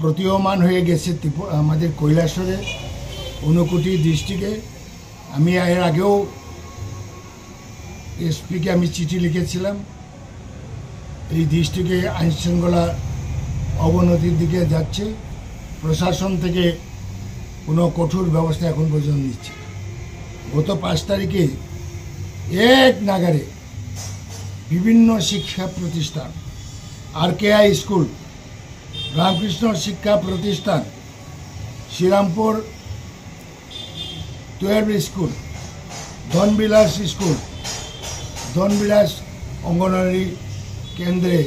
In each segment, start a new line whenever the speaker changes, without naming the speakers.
প্রতীয়মান হয়ে গেছে আমাদের কৈলাসহরে ঊনকোটি ডিস্ট্রিক্টে। আমি এর আগেও এসপিকে আমি চিঠি লিখেছিলাম। এই ডিস্ট্রিক্টে আইনশৃঙ্খলা অবনতির দিকে যাচ্ছে, প্রশাসন থেকে কোনো কঠোর ব্যবস্থা এখন পর্যন্ত নিচ্ছে। গত 5 তারিখে এক নাগারে বিভিন্ন শিক্ষা প্রতিষ্ঠান, RKI স্কুল, রামকৃষ্ণ শিক্ষা প্রতিষ্ঠান, শ্রীরামপুর 12 স্কুল, ধনবিলাস স্কুল, ধনবিলাস অঙ্গনওয়াড়ি কেন্দ্রে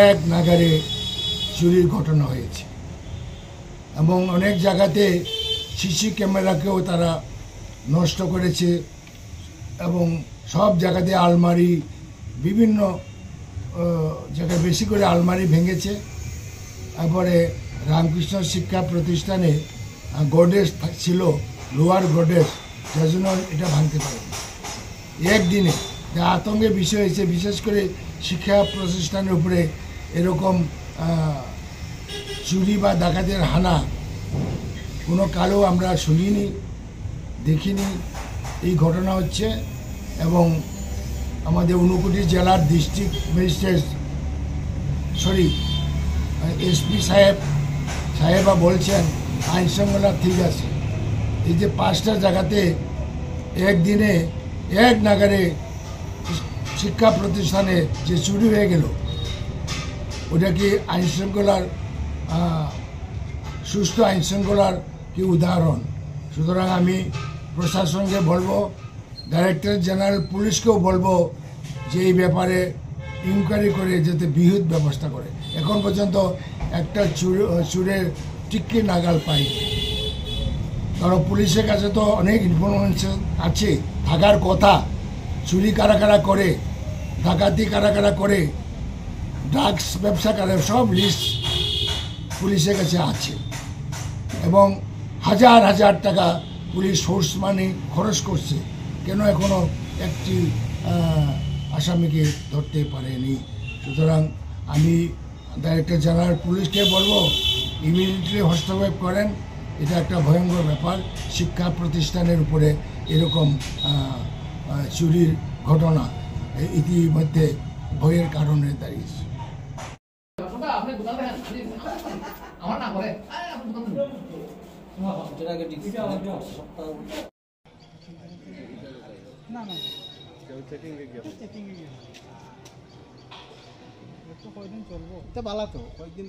এক নাগারে চুরির ঘটনা হয়েছে এবং অনেক জায়গাতে সিসি ক্যামেরাকেও তারা নষ্ট করেছে এবং সব জায়গাতে আলমারি, বিভিন্ন জায়গায় বেশি করে আলমারি ভেঙেছে। তারপরে রামকৃষ্ণ শিক্ষা প্রতিষ্ঠানে গোডরেজ ছিল, লোয়ার গোডরেজ, যার জন্য এটা ভাঙতে পারেনি। একদিনে যা আতঙ্কের বিষয় হয়েছে, বিশেষ করে শিক্ষা প্রতিষ্ঠানের উপরে এরকম চুরি বা ডাকাতের হানা কোনো কালেও আমরা শুনিনি, দেখিনি। এই ঘটনা হচ্ছে এবং আমাদের ঊনকোটি জেলার ডিস্ট্রিক্ট ম্যাজিস্ট্রেট এসপি সাহেবা বলছেন আইনশৃঙ্খলা ঠিক আছে। এই যে 5টা জায়গাতে একদিনে এক নাগারে শিক্ষা প্রতিষ্ঠানে যে চুরি হয়ে গেল, ওটা কি আইনশৃঙ্খলার সুস্থ আইনশৃঙ্খলার কি উদাহরণ? সুতরাং আমি প্রশাসনকে বলবো, ডাইরেক্টর জেনারেল পুলিশকেও বলবো যে এই ব্যাপারে ইনকোয়ারি করে যাতে বিহিত ব্যবস্থা করে। এখন পর্যন্ত একটা চুরের টিক্কি নাগাল পাই, কারণ পুলিশের কাছে তো অনেক ইনফরমেশন আছে, থাকার কথা। চুরি কারা কারা করে, ডাকাতি কারা কারা করে, ড্রাগস ব্যবসা কারা, সব লিস্ট পুলিশের কাছে আছে এবং হাজার হাজার টাকা পুলিশ সোর্স মানি খরচ করছে, কেন এখনো একটি আসামিকে ধরতে পারেনি। সুতরাং আমি ডাইরেক্টর জেনারেল পুলিশকে বলবো ইমিডিয়েটলি হস্তক্ষেপ করেন। এটা একটা ভয়ঙ্কর ব্যাপার, শিক্ষা প্রতিষ্ঠানের উপরে এরকম চুরির ঘটনা ইতিমধ্যে ভয়ের কারণে দাঁড়িয়েছে।
কয়দিন চলবো, ভালো তো কয়েকদিন।